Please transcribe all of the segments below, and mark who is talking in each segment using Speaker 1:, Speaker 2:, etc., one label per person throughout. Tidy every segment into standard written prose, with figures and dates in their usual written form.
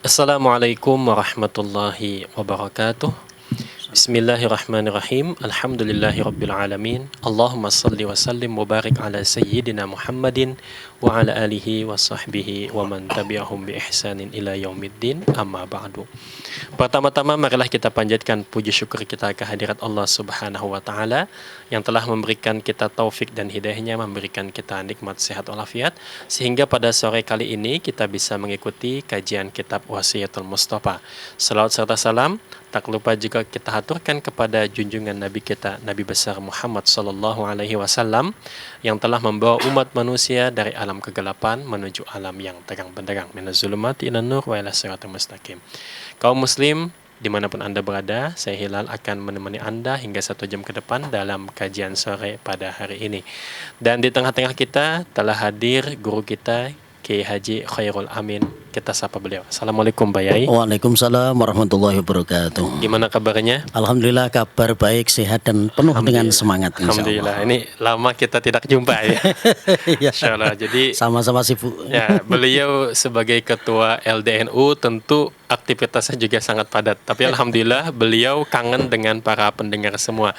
Speaker 1: Assalamualaikum warahmatullahi wabarakatuh. Bismillahirrahmanirrahim. Alhamdulillahirabbil alamin. Allahumma shalli wa sallim wa barik ala sayyidina Muhammadin wa ala alihi wa sahbihi wa man tabi'ahum bi ihsanin ila yaumiddin. Amma ba'du. Pertama-tama marilah kita panjatkan puji syukur kita kehadirat Allah Subhanahu wa taala yang telah memberikan kita taufik dan hidayahnya, memberikan kita nikmat sehat walafiat sehingga pada sore kali ini kita bisa mengikuti kajian kitab Wasiyatul Mustafa. Salawat serta salam tak lupa juga kita haturkan kepada junjungan Nabi kita, Nabi besar Muhammad sallallahu alaihi wasallam yang telah membawa umat manusia dari alam kegelapan menuju alam yang terang benderang, minaz zulumati ilan nur wa ila siratal mustaqim. Kaum muslim dimanapun Anda berada, saya Hilal akan menemani Anda hingga 1 jam ke depan dalam kajian sore pada hari ini. Dan di tengah-tengah kita telah hadir guru kita Kiai Haji Khairul Amin. Kita sapa beliau. Assalamualaikum Pak Yai.
Speaker 2: Waalaikumsalam warahmatullahi wabarakatuh.
Speaker 1: Gimana kabarnya?
Speaker 2: Alhamdulillah kabar baik, sehat dan penuh dengan semangat.
Speaker 1: Alhamdulillah. Ini lama kita tidak jumpa ya. Insya Allah. Jadi
Speaker 2: sama-sama sibuk.
Speaker 1: Ya, beliau sebagai ketua LDNU tentu aktivitasnya juga sangat padat. Tapi alhamdulillah beliau kangen dengan para pendengar semua.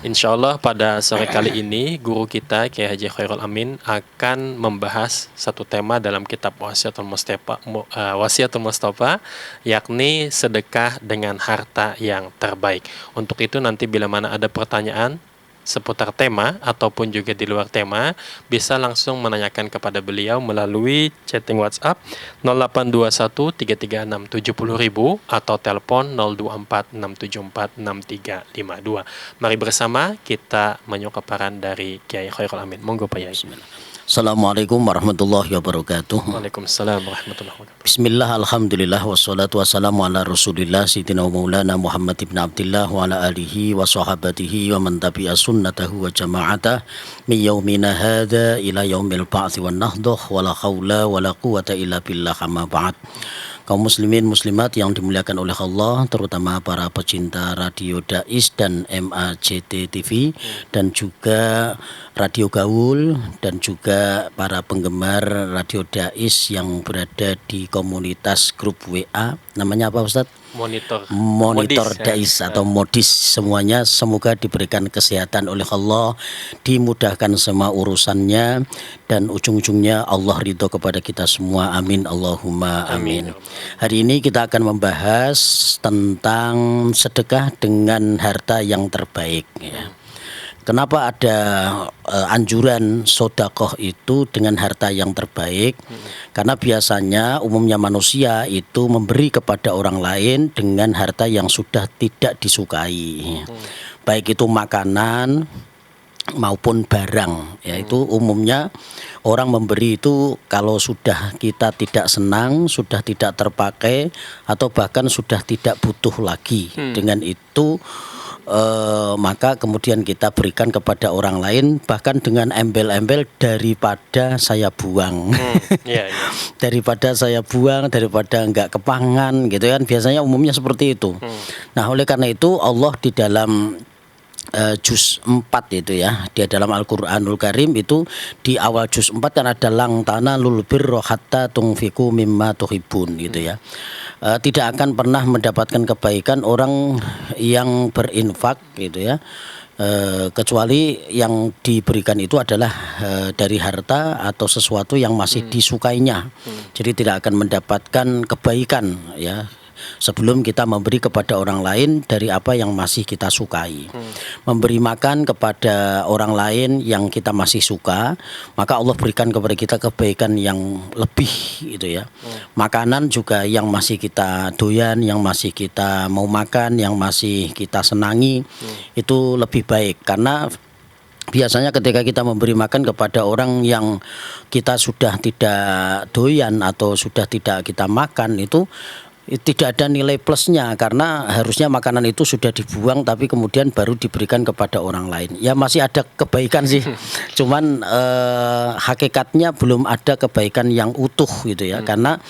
Speaker 1: Insya Allah pada sore kali ini guru kita Kiai Haji Khairul Amin akan membahas satu tema dalam kitab Wasiyatul Mustafa, yakni sedekah dengan harta yang terbaik. Untuk itu nanti bila mana ada pertanyaan seputar tema ataupun juga di luar tema, bisa langsung menanyakan kepada beliau melalui chatting WhatsApp 0821 336 70.000 atau telepon 024 674 6352. Mari bersama kita menyukai peran dari Kiai Khairul Amin. Monggo Pak Yai.
Speaker 2: Assalamualaikum warahmatullahi wabarakatuh.
Speaker 1: Waalaikumsalam warahmatullahi wabarakatuh.
Speaker 2: Bismillah, alhamdulillah, wassalatu wassalamu ala rasulillah Sayyidina Maulana Muhammad ibn Abdillah wa ala alihi wa sahabatihi wa man tabi'a sunnatahu wa jama'atah min yaumina hadha ila yaumil ba'thi wan nahdah wa la hawla wa la quwata illa billah amma ba'd. Kaum muslimin muslimat yang dimuliakan oleh Allah, terutama para pecinta Radio Dais dan MAJT TV dan juga Radio Gaul dan juga para penggemar Radio Dais yang berada di komunitas grup WA. Namanya apa Ustadz? Monitor Modis, Dais atau Modis semuanya, semoga diberikan kesehatan oleh Allah, dimudahkan semua urusannya dan ujung-ujungnya Allah ridho kepada kita semua. Amin Allahumma amin. Hari ini kita akan membahas tentang sedekah dengan harta yang terbaik ya. Kenapa ada anjuran sodakoh itu dengan harta yang terbaik? Karena biasanya umumnya manusia itu memberi kepada orang lain dengan harta yang sudah tidak disukai, baik itu makanan maupun barang. Yaitu umumnya orang memberi itu kalau sudah kita tidak senang, sudah tidak terpakai, atau bahkan sudah tidak butuh lagi. Dengan itu maka kemudian kita berikan kepada orang lain, bahkan dengan embel-embel daripada saya buang. Daripada saya buang, daripada enggak kepangan gitu kan, biasanya umumnya seperti itu. Nah, oleh karena itu Allah di dalam juz 4 itu ya, di dalam Al-Qur'anul Karim itu di awal juz 4 kan ada lang tanalul birra hatta tunfiqu mimma tuhibbun gitu ya. Tidak akan pernah mendapatkan kebaikan orang yang berinfak gitu ya, kecuali yang diberikan itu adalah dari harta atau sesuatu yang masih disukainya. Jadi tidak akan mendapatkan kebaikan ya sebelum kita memberi kepada orang lain dari apa yang masih kita sukai. Memberi makan kepada orang lain yang kita masih suka, maka Allah berikan kepada kita kebaikan yang lebih gitu ya. Makanan juga yang masih kita doyan, yang masih kita mau makan, yang masih kita senangi, itu lebih baik. Karena biasanya ketika kita memberi makan kepada orang yang kita sudah tidak doyan atau sudah tidak kita makan, itu tidak ada nilai plusnya, karena harusnya makanan itu sudah dibuang tapi kemudian baru diberikan kepada orang lain. Ya masih ada kebaikan sih, cuman hakikatnya belum ada kebaikan yang utuh gitu ya. Karena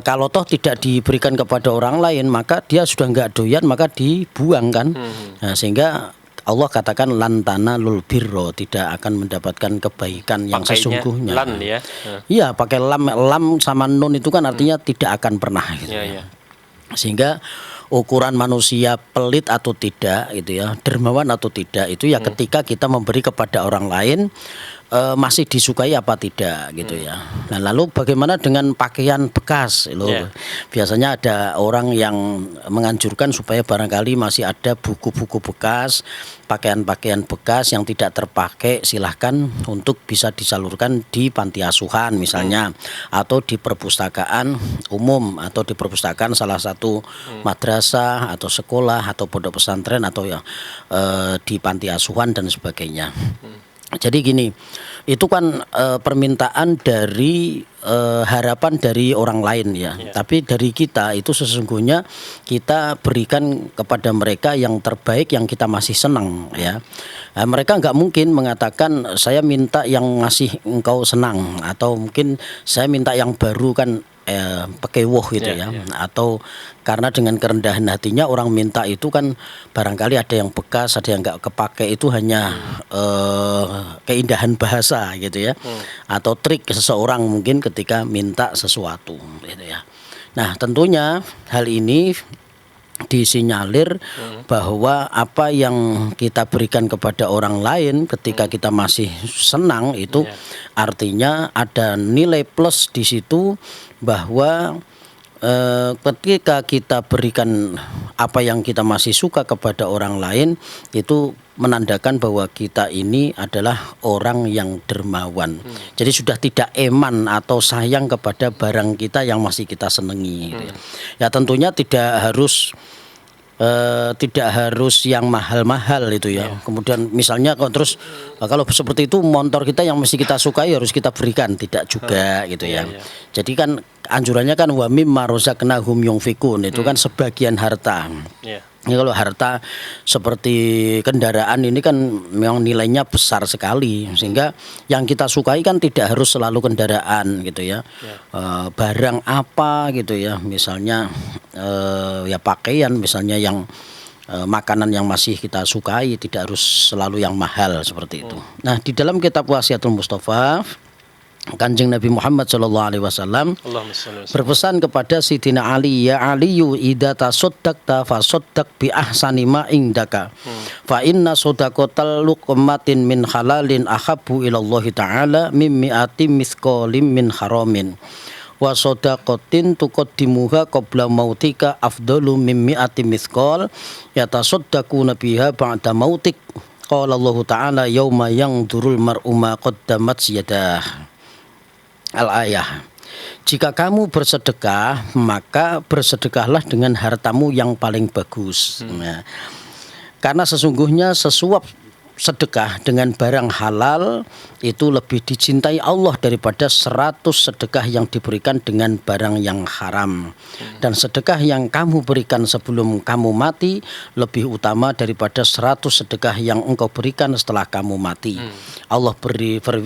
Speaker 2: kalau toh tidak diberikan kepada orang lain, maka dia sudah nggak doyan, maka dibuang kan. Nah, sehingga Allah katakan lantana lul birro, tidak akan mendapatkan kebaikan yang
Speaker 1: Pakainya
Speaker 2: sesungguhnya.
Speaker 1: lan ya.
Speaker 2: Iya, pakai lam sama nun itu kan artinya tidak akan pernah gitu.
Speaker 1: Ya.
Speaker 2: Sehingga ukuran manusia pelit atau tidak gitu ya, dermawan atau tidak itu ya ketika kita memberi kepada orang lain masih disukai apa tidak gitu ya. Nah, lalu bagaimana dengan pakaian bekas loh?
Speaker 1: Yeah.
Speaker 2: Biasanya ada orang yang menganjurkan supaya barangkali masih ada buku-buku bekas, pakaian-pakaian bekas yang tidak terpakai, silahkan untuk bisa disalurkan di panti asuhan misalnya, atau di perpustakaan umum, atau di perpustakaan salah satu madrasah atau sekolah atau pondok pesantren, atau ya di panti asuhan dan sebagainya. Jadi gini, itu kan permintaan dari harapan dari orang lain ya. Tapi dari kita itu sesungguhnya kita berikan kepada mereka yang terbaik yang kita masih senang ya. Nah, mereka nggak mungkin mengatakan saya minta yang ngasih engkau senang, atau mungkin saya minta yang baru kan pekewoh gitu ya. Atau karena dengan kerendahan hatinya orang minta itu kan barangkali ada yang bekas, ada yang nggak kepake, itu hanya keindahan bahasa gitu ya, atau trik seseorang mungkin ketika minta sesuatu gitu ya. Nah, tentunya hal ini disinyalir bahwa apa yang kita berikan kepada orang lain ketika kita masih senang itu artinya ada nilai plus di situ, bahwa ketika kita berikan apa yang kita masih suka kepada orang lain, itu menandakan bahwa kita ini adalah orang yang dermawan. Jadi sudah tidak eman atau sayang kepada barang kita yang masih kita senangi gitu ya. Ya tentunya tidak harus yang mahal-mahal itu ya. Kemudian misalnya kalau seperti itu motor kita yang mesti kita sukai harus kita berikan, tidak juga gitu ya. Jadi kan anjurannya kan wa mimma razaqnahum yunfikun, itu kan sebagian harta. Ini kalau harta seperti kendaraan ini kan memang nilainya besar sekali, sehingga yang kita sukai kan tidak harus selalu kendaraan gitu ya. Barang apa gitu ya, misalnya ya pakaian misalnya, yang makanan yang masih kita sukai, tidak harus selalu yang mahal seperti itu. Nah, di dalam kitab Wasiatul Mustafa, Kanjeng Nabi Muhammad SAW berpesan kepada Sidina Ali, ya Aliyu idza tasaddaqta fasaddaq bi ahsani ma indaka fa inna sadaqatal luqmatin min halalin ahabbu ila Allah taala min mi'ati mithqalim min haramin wa sadaqatin tuqaddimuha qabla mautika afdalu min mi'ati mithqal yatasaddaquna biha ba'da mautik. Qala Allah taala yauma yanzurul mar'u ma qaddamat yadah. Al-ayah. Jika kamu bersedekah, maka bersedekahlah dengan hartamu yang paling bagus. Nah, karena sesungguhnya sesuap sedekah dengan barang halal itu lebih dicintai Allah daripada 100 sedekah yang diberikan dengan barang yang haram. Dan sedekah yang kamu berikan sebelum kamu mati lebih utama daripada 100 sedekah yang engkau berikan setelah kamu mati. Allah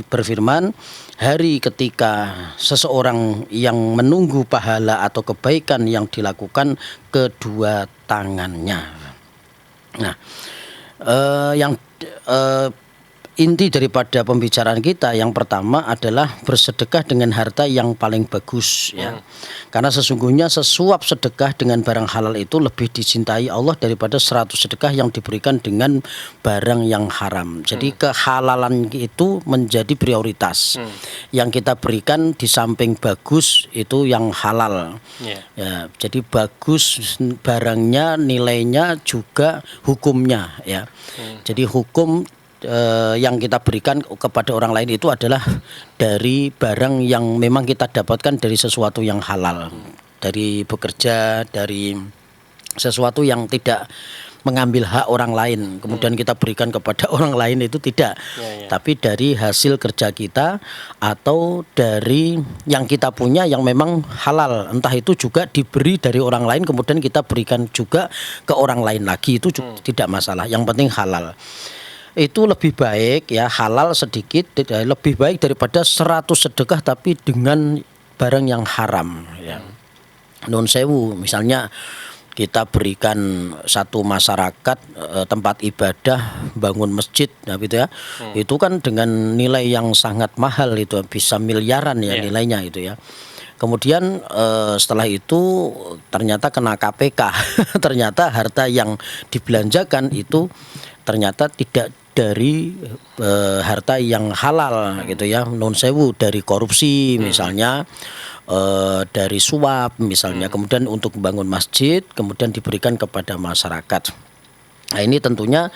Speaker 2: berfirman, hari ketika seseorang yang menunggu pahala atau kebaikan yang dilakukan kedua tangannya. Nah, inti daripada pembicaraan kita yang pertama adalah bersedekah dengan harta yang paling bagus ya. Karena sesungguhnya sesuap sedekah dengan barang halal itu lebih dicintai Allah daripada 100 sedekah yang diberikan dengan barang yang haram. Jadi kehalalan itu menjadi prioritas. Yang kita berikan di samping bagus itu yang halal. Ya, jadi bagus barangnya, nilainya juga hukumnya ya. Jadi hukum yang kita berikan kepada orang lain itu adalah dari barang yang memang kita dapatkan dari sesuatu yang halal, dari bekerja, dari sesuatu yang tidak mengambil hak orang lain kemudian kita berikan kepada orang lain, itu tidak, tapi dari hasil kerja kita atau dari yang kita punya yang memang halal, entah itu juga diberi dari orang lain kemudian kita berikan juga ke orang lain lagi, itu tidak masalah, yang penting halal. Itu lebih baik ya, halal sedikit lebih baik daripada 100 sedekah tapi dengan barang yang haram ya. Nun sewu misalnya kita berikan satu masyarakat tempat ibadah, bangun masjid, nah gitu ya. Itu kan dengan nilai yang sangat mahal, itu bisa miliaran ya nilainya itu ya. Kemudian setelah itu ternyata kena KPK. Ternyata harta yang dibelanjakan itu ternyata tidak dari harta yang halal gitu ya, non sewu, dari korupsi misalnya, dari suap misalnya, kemudian untuk membangun masjid kemudian diberikan kepada masyarakat. Nah ini tentunya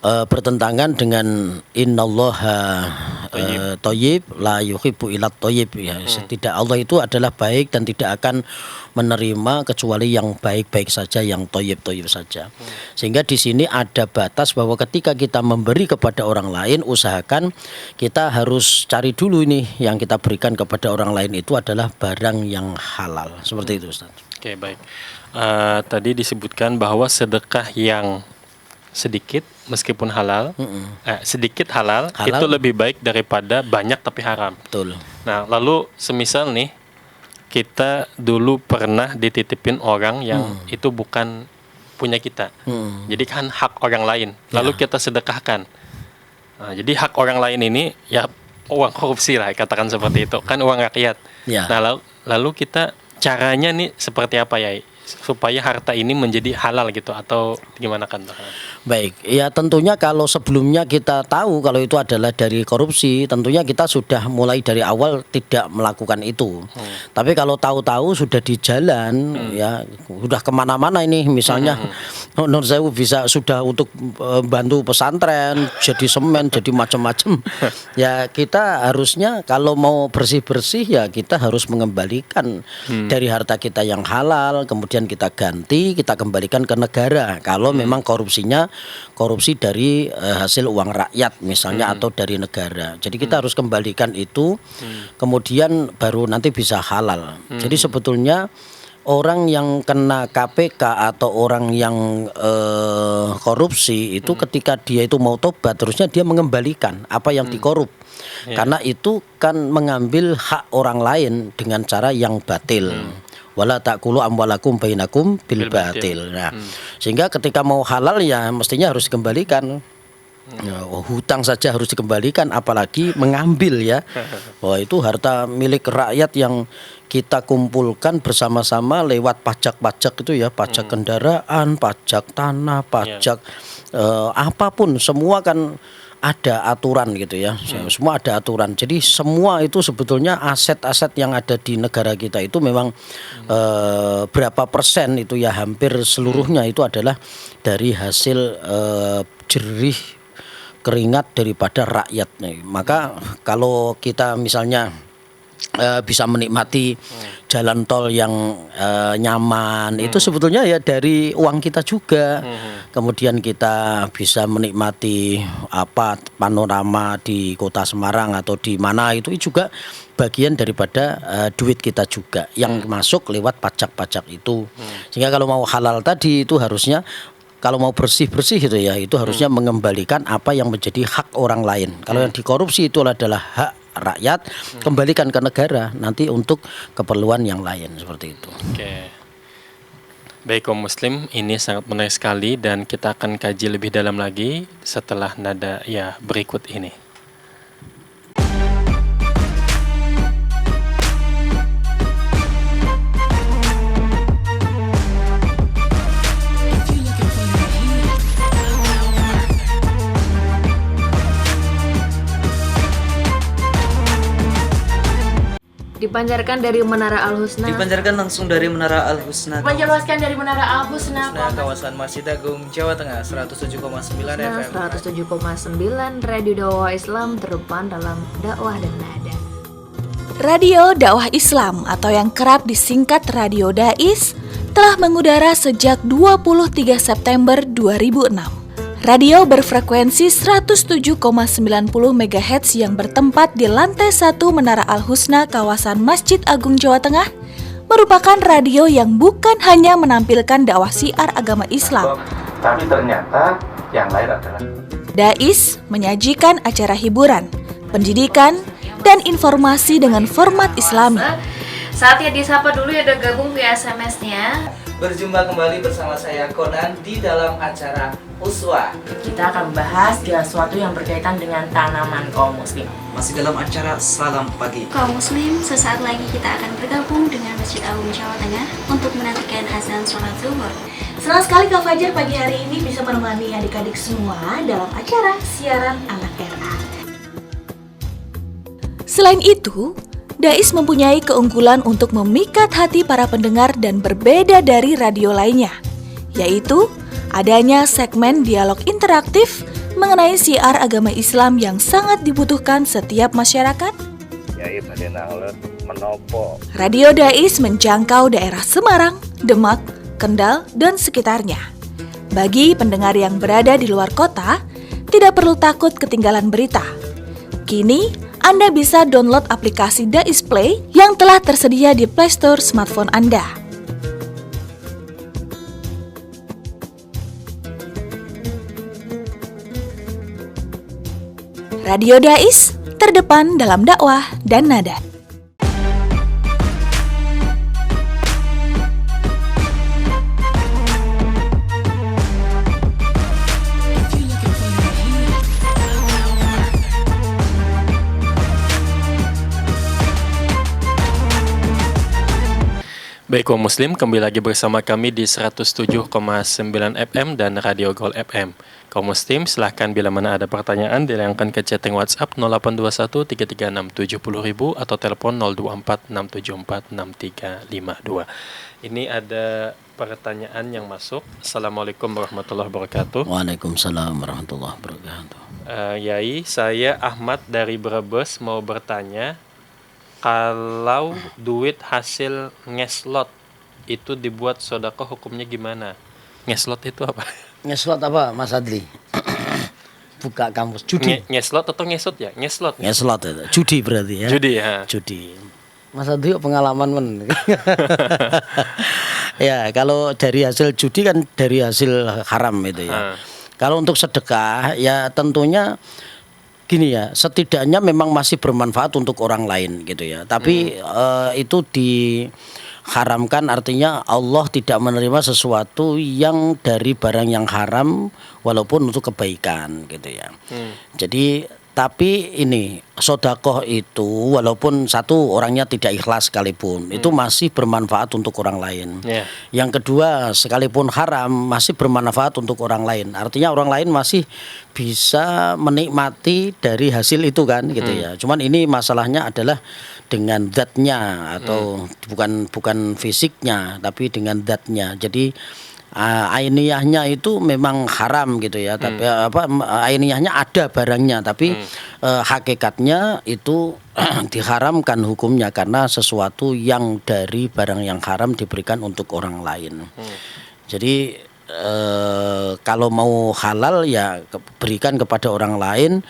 Speaker 2: bertentangan dengan innallaha thayyib la yuhibbu illat thayyib ya. Tidak, Allah itu adalah baik dan tidak akan menerima kecuali yang baik-baik saja, yang thayyib-thayyib saja. Sehingga di sini ada batas bahwa ketika kita memberi kepada orang lain, usahakan kita harus cari dulu ini yang kita berikan kepada orang lain itu adalah barang yang halal. Seperti itu, Ustaz.
Speaker 1: Oke, baik. Tadi disebutkan bahwa sedekah yang sedikit meskipun halal, sedikit halal itu lebih baik daripada banyak tapi haram.
Speaker 2: Betul.
Speaker 1: Nah, lalu semisal nih kita dulu pernah dititipin orang yang itu bukan punya kita, jadi kan hak orang lain, lalu kita sedekahkan. Nah, jadi hak orang lain ini ya uang korupsi lah, katakan seperti itu, kan uang rakyat. Nah, lalu kita caranya nih seperti apa ya supaya harta ini menjadi halal gitu, atau gimana kan?
Speaker 2: Baik, ya tentunya kalau sebelumnya kita tahu kalau itu adalah dari korupsi, tentunya kita sudah mulai dari awal tidak melakukan itu. Tapi kalau tahu-tahu sudah di jalan, ya sudah kemana-mana ini, misalnya non sewu bisa sudah untuk bantu pesantren, jadi semen, jadi macam-macam. Ya kita harusnya kalau mau bersih-bersih ya kita harus mengembalikan dari harta kita yang halal, kemudian kita ganti, kita kembalikan ke negara. Kalau memang korupsi dari hasil uang rakyat misalnya, atau dari negara. Jadi kita harus kembalikan itu, kemudian baru nanti bisa halal. Jadi sebetulnya orang yang kena KPK atau orang yang korupsi itu ketika dia itu mau tobat, terusnya dia mengembalikan apa yang dikorup. Karena itu kan mengambil hak orang lain dengan cara yang batil. Wala ta'kulu amwalakum bainakum bil batil. Nah, sehingga ketika mau halal ya mestinya harus dikembalikan. Hutang saja harus dikembalikan, apalagi mengambil ya. Wah, itu harta milik rakyat yang kita kumpulkan bersama-sama lewat pajak-pajak itu ya, pajak kendaraan, pajak tanah, pajak apapun, semua kan ada aturan gitu ya. Semua ada aturan. Jadi semua itu sebetulnya aset-aset yang ada di negara kita itu memang berapa persen itu ya, hampir seluruhnya itu adalah dari hasil jerih keringat daripada rakyat. Maka kalau kita misalnya bisa menikmati jalan tol yang nyaman, itu sebetulnya ya dari uang kita juga. Kemudian kita bisa menikmati panorama di Kota Semarang atau di mana, itu juga bagian daripada duit kita juga yang masuk lewat pajak-pajak itu. Sehingga kalau mau halal tadi itu harusnya, kalau mau bersih-bersih itu ya, itu harusnya mengembalikan apa yang menjadi hak orang lain. Kalau yang dikorupsi itu adalah hak rakyat, kembalikan ke negara nanti untuk keperluan yang lain, seperti itu.
Speaker 1: Oke. Baik kaum muslim, ini sangat menarik sekali dan kita akan kaji lebih dalam lagi setelah nada ya berikut ini.
Speaker 3: Dipancarkan dari Menara Al-Husna.
Speaker 4: Dipancarkan langsung dari Menara Al-Husna.
Speaker 3: Menjelaskan dari Menara Al-Husna.
Speaker 4: Kawasan Masjid Agung, Jawa Tengah, 107,9 FM.
Speaker 3: 107,9 Radio Dakwah Islam, terdepan dalam dakwah dan nada.
Speaker 5: Radio Dakwah Islam atau yang kerap disingkat Radio Dais telah mengudara sejak 23 September 2006. Radio berfrekuensi 107,90 MHz yang bertempat di lantai 1 Menara Al-Husna kawasan Masjid Agung Jawa Tengah merupakan radio yang bukan hanya menampilkan dakwah syiar agama Islam,
Speaker 6: tapi ternyata yang lain adalah
Speaker 5: Dais menyajikan acara hiburan, pendidikan, dan informasi dengan format Islami.
Speaker 3: Saatnya disapa dulu ya, udah gabung via SMS-nya.
Speaker 4: Berjumpa kembali bersama saya Conan di dalam acara Uswa.
Speaker 7: Kita akan membahas segala sesuatu yang berkaitan dengan tanaman kaum muslim.
Speaker 4: Masih dalam acara Salam Pagi.
Speaker 8: Kaum muslim, sesaat lagi kita akan bergabung dengan Masjid Agung Jawa Tengah untuk menantikan azan sholat zuhur.
Speaker 5: Senang sekali Kak Fajar pagi hari ini bisa menemani adik-adik semua dalam acara siaran anak RA. Selain itu, Dais mempunyai keunggulan untuk memikat hati para pendengar dan berbeda dari radio lainnya, yaitu adanya segmen dialog interaktif mengenai syiar agama Islam yang sangat dibutuhkan setiap masyarakat. Radio Dais menjangkau daerah Semarang, Demak, Kendal, dan sekitarnya. Bagi pendengar yang berada di luar kota, tidak perlu takut ketinggalan berita. Kini, Anda bisa download aplikasi Dais Play yang telah tersedia di Play Store smartphone Anda. Radio Dais, terdepan dalam dakwah dan nada.
Speaker 1: Baik kaum muslim, kembali lagi bersama kami di 107,9 FM dan Radio Gol FM. Kaum muslim, silahkan bila mana ada pertanyaan dilayangkan ke chatting WhatsApp 0821 336 70.000 atau telepon 024 674 6352. Ini ada pertanyaan yang masuk. Assalamualaikum warahmatullahi wabarakatuh.
Speaker 2: Waalaikumsalam warahmatullahi wabarakatuh.
Speaker 1: Yai, saya Ahmad dari Brebes mau bertanya, kalau duit hasil ngeslot itu dibuat sedekah hukumnya gimana? Ngeslot itu apa?
Speaker 2: Ngeslot apa Mas Adli? Buka kamus. Judi.
Speaker 1: Ngeslot atau ngesot ya? Ngeslot.
Speaker 2: Ngeslot itu. Judi berarti ya.
Speaker 1: Judi ya.
Speaker 2: Judi. Mas Adli pengalaman men. Ya, kalau dari hasil judi kan dari hasil haram itu ya. Kalau untuk sedekah ya tentunya gini ya, setidaknya memang masih bermanfaat untuk orang lain gitu ya. Tapi itu diharamkan, artinya Allah tidak menerima sesuatu yang dari barang yang haram walaupun untuk kebaikan gitu ya. Jadi tapi ini sedekah itu walaupun satu orangnya tidak ikhlas sekalipun itu masih bermanfaat untuk orang lain. Yang kedua, sekalipun haram masih bermanfaat untuk orang lain. Artinya orang lain masih bisa menikmati dari hasil itu kan gitu ya. Cuman ini masalahnya adalah dengan zatnya atau bukan fisiknya tapi dengan zatnya. Jadi ainiyahnya itu memang haram gitu ya, tapi ainiyahnya ada barangnya, tapi hakikatnya itu diharamkan hukumnya karena sesuatu yang dari barang yang haram diberikan untuk orang lain. Jadi kalau mau halal ya berikan kepada orang lain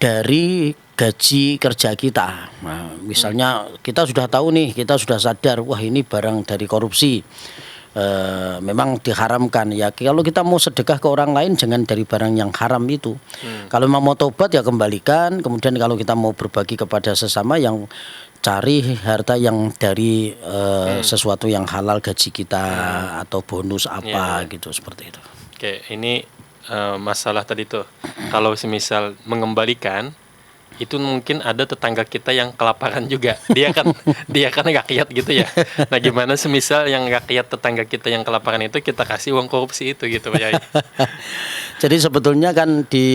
Speaker 2: dari gaji kerja kita. Nah, misalnya kita sudah tahu nih, kita sudah sadar wah ini barang dari korupsi. Memang diharamkan ya. Kalau kita mau sedekah ke orang lain jangan dari barang yang haram itu. Kalau memang mau tobat ya kembalikan. Kemudian kalau kita mau berbagi kepada sesama yang cari harta yang dari sesuatu yang halal gaji kita atau bonus apa gitu seperti itu.
Speaker 1: Oke, ini masalah tadi tuh. Kalau semisal mengembalikan itu mungkin ada tetangga kita yang kelaparan juga. Dia kan rakyat gitu ya. Nah, gimana semisal yang rakyat tetangga kita yang kelaparan itu kita kasih uang korupsi itu gitu Pak Yai.
Speaker 2: Jadi sebetulnya kan di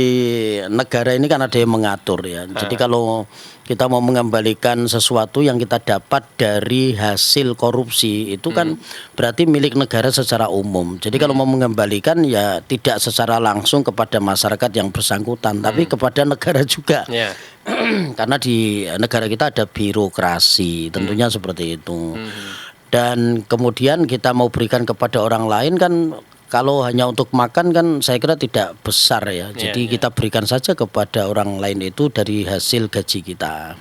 Speaker 2: negara ini kan ada yang mengatur ya. Jadi kalau kita mau mengembalikan sesuatu yang kita dapat dari hasil korupsi itu kan berarti milik negara secara umum. Jadi kalau mau mengembalikan ya tidak secara langsung kepada masyarakat yang bersangkutan, tapi kepada negara juga. Karena di negara kita ada birokrasi, tentunya seperti itu. Dan kemudian kita mau berikan kepada orang lain kan kalau hanya untuk makan kan saya kira tidak besar ya. Jadi kita berikan saja kepada orang lain itu dari hasil gaji kita.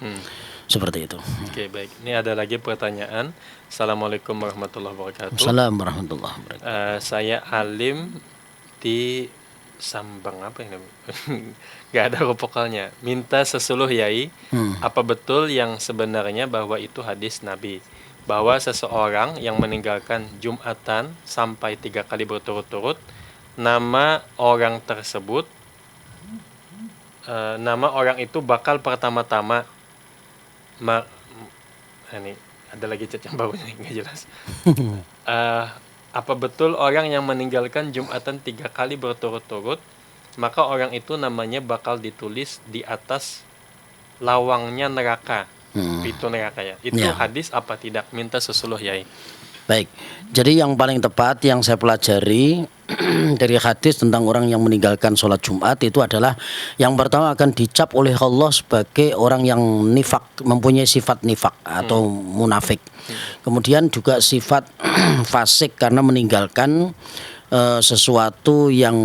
Speaker 2: Seperti itu.
Speaker 1: Oke, baik. Ini ada lagi pertanyaan. Assalamualaikum warahmatullahi wabarakatuh.
Speaker 2: Assalamualaikum warahmatullahi wabarakatuh.
Speaker 1: Saya Alim di Sambang apa ini? Gak ada huruf vokalnya. Minta sesuluh Yai, apa betul yang sebenarnya bahwa itu hadis Nabi? bahwa seseorang yang meninggalkan Jumatan sampai 3 kali berturut-turut, nama orang tersebut, nama orang itu bakal pertama-tama ini ada lagi chat yang baru nih, nggak jelas. Apa betul orang yang meninggalkan Jumatan 3 kali berturut-turut, maka orang itu namanya bakal ditulis di atas lawangnya neraka, pintu neraka ya. Itu hadis apa tidak? Minta susuluh Yai.
Speaker 2: Baik, jadi yang paling tepat yang saya pelajari dari hadis tentang orang yang meninggalkan sholat Jumat itu adalah yang pertama akan dicap oleh Allah sebagai orang yang nifak, mempunyai sifat nifak atau munafik. Kemudian juga sifat fasik karena meninggalkan sesuatu yang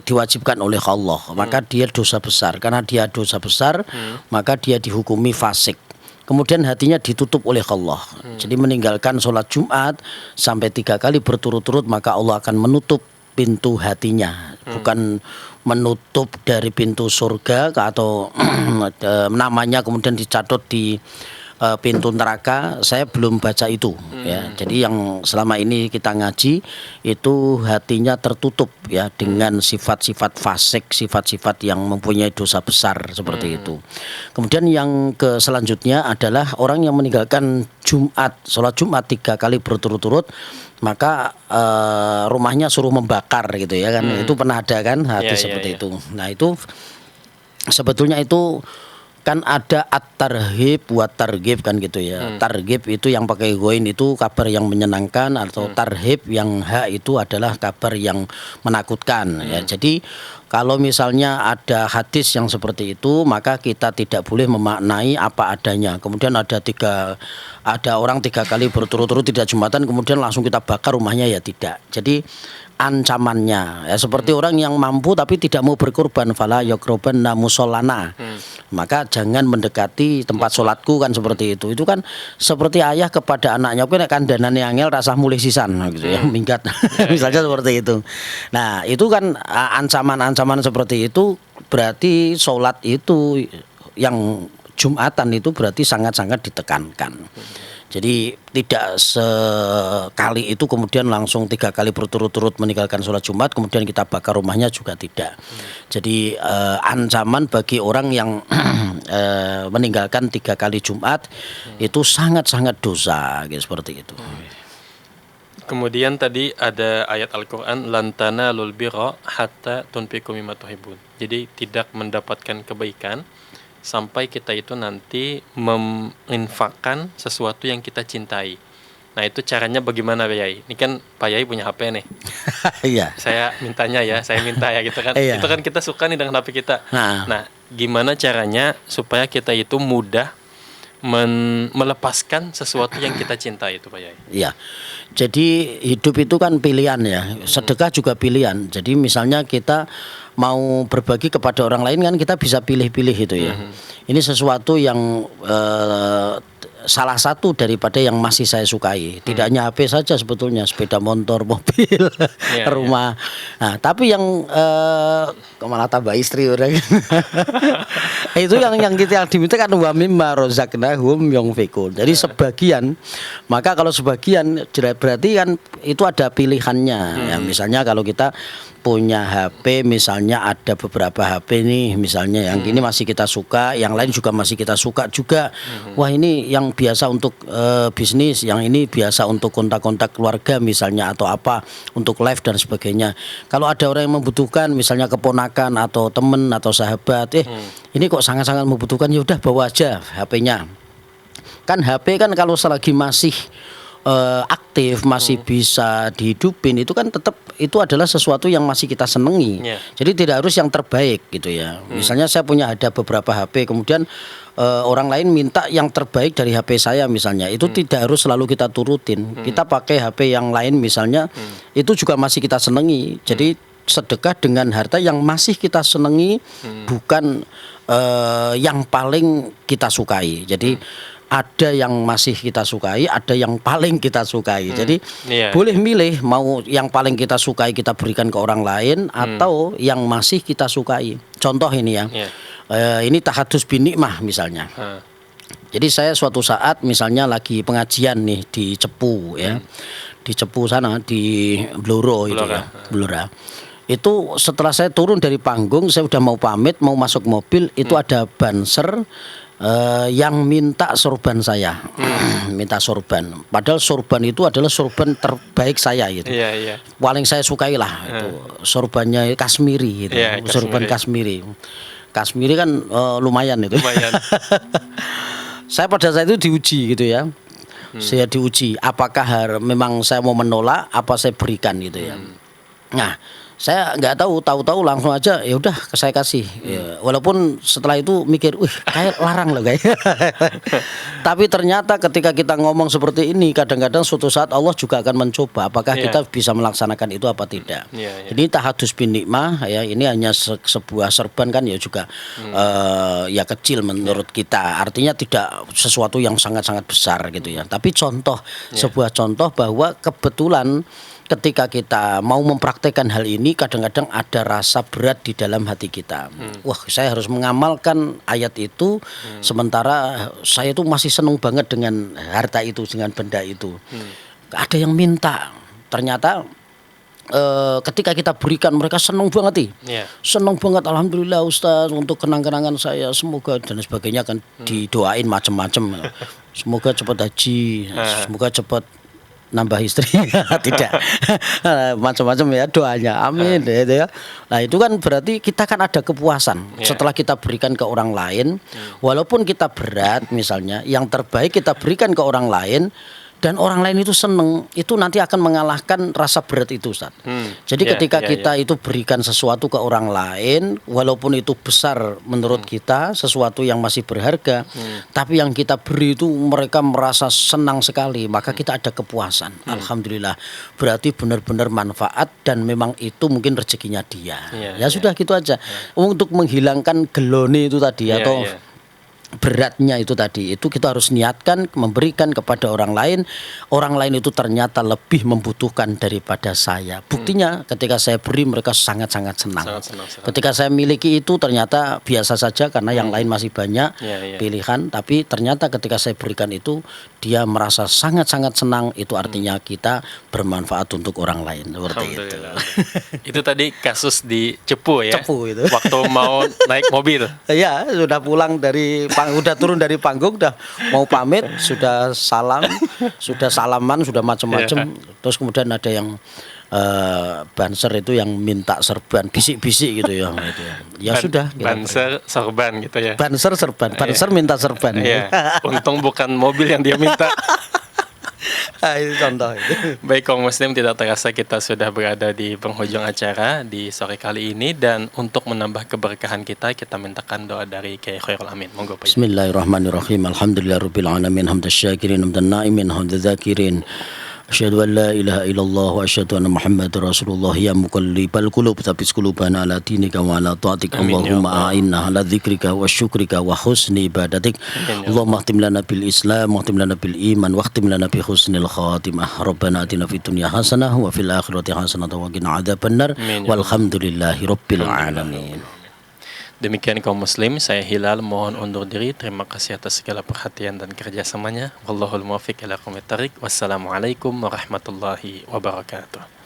Speaker 2: diwajibkan oleh Allah, maka dia dosa besar. Karena dia dosa besar, maka dia dihukumi fasik. Kemudian hatinya ditutup oleh Allah. Jadi meninggalkan sholat Jumat sampai 3 kali berturut-turut, maka Allah akan menutup pintu hatinya. Bukan menutup dari pintu surga atau namanya kemudian dicatat di pintu neraka. Saya belum baca itu ya. Jadi yang selama ini kita ngaji itu hatinya tertutup ya dengan sifat-sifat fasik, sifat-sifat yang mempunyai dosa besar seperti itu. Kemudian yang selanjutnya adalah orang yang meninggalkan sholat Jumat 3 kali berturut-turut, maka rumahnya suruh membakar gitu ya kan. Itu pernah ada kan hadis seperti itu. Nah itu sebetulnya itu kan ada at-tarhib wa targhib kan gitu ya. Targhib itu yang pakai goin itu kabar yang menyenangkan, atau tarhib yang ha itu adalah kabar yang menakutkan ya. Jadi kalau misalnya ada hadis yang seperti itu, maka kita tidak boleh memaknai apa adanya. Kemudian ada orang 3 kali berturut-turut tidak Jumatan, kemudian langsung kita bakar rumahnya, ya tidak. Jadi ancamannya ya seperti orang yang mampu tapi tidak mau berkorban, fala yaqrabanna musallana, maka jangan mendekati tempat sholatku kan seperti itu. Itu kan seperti ayah kepada anaknya, kowe nek kandhanane angel rasah mulih sisan gitu ya, minggat misalnya seperti itu. Nah itu kan ancaman-ancaman seperti itu, berarti sholat itu yang Jumatan itu berarti sangat-sangat ditekankan. Jadi tidak sekali itu kemudian langsung 3 kali berturut-turut meninggalkan sholat Jumat kemudian kita bakar rumahnya, juga tidak. Jadi ancaman bagi orang yang meninggalkan 3 kali Jumat itu sangat-sangat dosa gitu, seperti itu.
Speaker 1: Kemudian tadi ada ayat Al-Quran, lan tanalul birra hatta tunfiqu mimma tuhibbun. Jadi tidak mendapatkan kebaikan sampai kita itu nanti menginfakkan sesuatu yang kita cintai. Nah itu caranya bagaimana Pak Yai? Ini kan Pak Yai punya HP nih.
Speaker 2: Iya.
Speaker 1: Saya minta ya gitu kan. Itu kan kita suka nih dengan HP kita. Nah gimana caranya supaya kita itu mudah melepaskan sesuatu yang kita cintai itu Pak Yai?
Speaker 2: Iya. Jadi hidup itu kan pilihan ya. Sedekah juga pilihan. Jadi misalnya kita mau berbagi kepada orang lain kan kita bisa pilih-pilih itu ya. Ini sesuatu yang salah satu daripada yang masih saya sukai. Tidak hanya HP saja sebetulnya, sepeda motor, mobil, rumah. Nah, tapi yang malah tambah istri orang. Itu yang kita diminta kan wa mimma razaqnahum yunfiqun. Jadi sebagian, maka kalau sebagian berarti kan itu ada pilihannya. Ya, misalnya kalau kita punya HP, misalnya ada beberapa HP nih, misalnya yang ini masih kita suka, yang lain juga masih kita suka juga. Wah ini yang biasa untuk bisnis, yang ini biasa untuk kontak-kontak keluarga misalnya, atau apa untuk live dan sebagainya. Kalau ada orang yang membutuhkan, misalnya keponakan atau teman atau sahabat, ini kok sangat-sangat membutuhkan, ya udah bawa aja HP-nya. Kan HP kan kalau selagi masih aktif, masih bisa dihidupin, itu kan tetap itu adalah sesuatu yang masih kita senangi. Jadi tidak harus yang terbaik gitu ya. Misalnya saya ada beberapa HP, kemudian orang lain minta yang terbaik dari HP saya misalnya, itu tidak harus selalu kita turutin. Kita pakai HP yang lain misalnya, itu juga masih kita senangi. Jadi sedekah dengan harta yang masih kita senangi, bukan yang paling kita sukai. Jadi ada yang masih kita sukai, ada yang paling kita sukai. Jadi boleh milih mau yang paling kita sukai kita berikan ke orang lain, atau yang masih kita sukai. Contoh ini ya, ini tahadus bin nikmah misalnya. Jadi saya suatu saat misalnya lagi pengajian nih di Cepu ya. Di Cepu sana di Blora itu ya, Blora. Itu setelah saya turun dari panggung, saya udah mau pamit, mau masuk mobil, itu ada banser yang minta sorban saya, minta sorban. Padahal sorban itu adalah sorban terbaik saya gitu. Paling saya sukai lah itu sorbannya Kashmiri gitu, sorban Kashmiri. Kashmiri kan lumayan itu. Saya pada saat itu diuji gitu ya. Saya diuji apakah memang saya mau menolak apa saya berikan gitu ya. Nah, saya nggak tahu langsung aja ya udah saya kasih. Ya, walaupun setelah itu mikir, kayak larang loh kayak. Tapi ternyata ketika kita ngomong seperti ini, kadang-kadang suatu saat Allah juga akan mencoba apakah kita bisa melaksanakan itu apa tidak. Jadi tahadus bin nikmah ya, ini hanya sebuah serban kan ya juga ya kecil menurut kita. Artinya tidak sesuatu yang sangat-sangat besar gitu ya. Tapi contoh, sebuah contoh bahwa kebetulan ketika kita mau mempraktekkan hal ini, kadang-kadang ada rasa berat di dalam hati kita. Wah, saya harus mengamalkan ayat itu, sementara saya tuh masih senang banget dengan harta itu, dengan benda itu. Ada yang minta, ternyata ketika kita berikan mereka senang banget senang banget, alhamdulillah Ustaz untuk kenang-kenangan saya, semoga dan sebagainya, kan didoain macam-macam. Semoga cepat haji, semoga cepat nambah istri, tidak macam-macam ya doanya, amin gitu ya. Nah itu kan berarti kita kan ada kepuasan setelah kita berikan ke orang lain, walaupun kita berat misalnya, yang terbaik kita berikan ke orang lain dan orang lain itu seneng, itu nanti akan mengalahkan rasa berat itu, Ustaz. Jadi ketika kita itu berikan sesuatu ke orang lain, walaupun itu besar menurut kita, sesuatu yang masih berharga, tapi yang kita beri itu mereka merasa senang sekali, maka kita ada kepuasan. Alhamdulillah, berarti benar-benar manfaat dan memang itu mungkin rezekinya dia. Ya sudah gitu aja. Untuk menghilangkan gelone itu tadi atau beratnya itu tadi, itu kita harus niatkan memberikan kepada orang lain itu ternyata lebih membutuhkan daripada saya. Buktinya ketika saya beri mereka sangat-sangat senang. Ketika saya miliki itu ternyata biasa saja karena yang lain masih banyak pilihan, tapi ternyata ketika saya berikan itu dia merasa sangat-sangat senang, itu artinya kita bermanfaat untuk orang lain, seperti itu.
Speaker 1: Itu tadi kasus di Cepu ya.
Speaker 2: Cepu itu.
Speaker 1: Waktu mau naik mobil.
Speaker 2: Ya, sudah pulang dari udah turun dari panggung, udah mau pamit, sudah salaman, sudah macam-macam. Terus kemudian ada yang banser itu yang minta serban, bisik-bisik gitu ya. Ya sudah.
Speaker 1: Banser serban gitu ya.
Speaker 2: Banser serban, banser minta serban.
Speaker 1: Untung bukan mobil yang dia minta.
Speaker 2: Itu contoh itu.
Speaker 1: Baik kaum muslim, tidak terasa kita sudah berada di penghujung acara di sore kali ini, dan untuk menambah keberkahan kita mintakan doa dari Kiai Khairul Amin. Monggo Pak.
Speaker 2: Bismillahirrahmanirrahim. Alhamdulillahirabbil alamin, hamdan syakirin, hamdan naimin, hamdan dzakirin. Asyhadu an la ilaha illallah wa asyhadu anna Muhammadar Rasulullah. Ya muqallibal qulub, tsabbit qulubana ala dinika wa ala ta'atik. Allahumma a'inna ala dzikrika wa syukrika wa husni ibadatik. Allahumma khtim lana bil Islam wa khtim lana bil iman wa khtim lana bi husnil khatimah. Rabbana atina fid dunya hasanah wa fil akhirati hasanah wa qina adzabannar. Walhamdulillahi rabbil alamin.
Speaker 1: Demikian kaum muslim, saya Hilal mohon undur diri. Terima kasih atas segala perhatian dan kerjasamanya. Wallahul muwaffiq ila aqwamit thariq. Wassalamualaikum warahmatullahi wabarakatuh.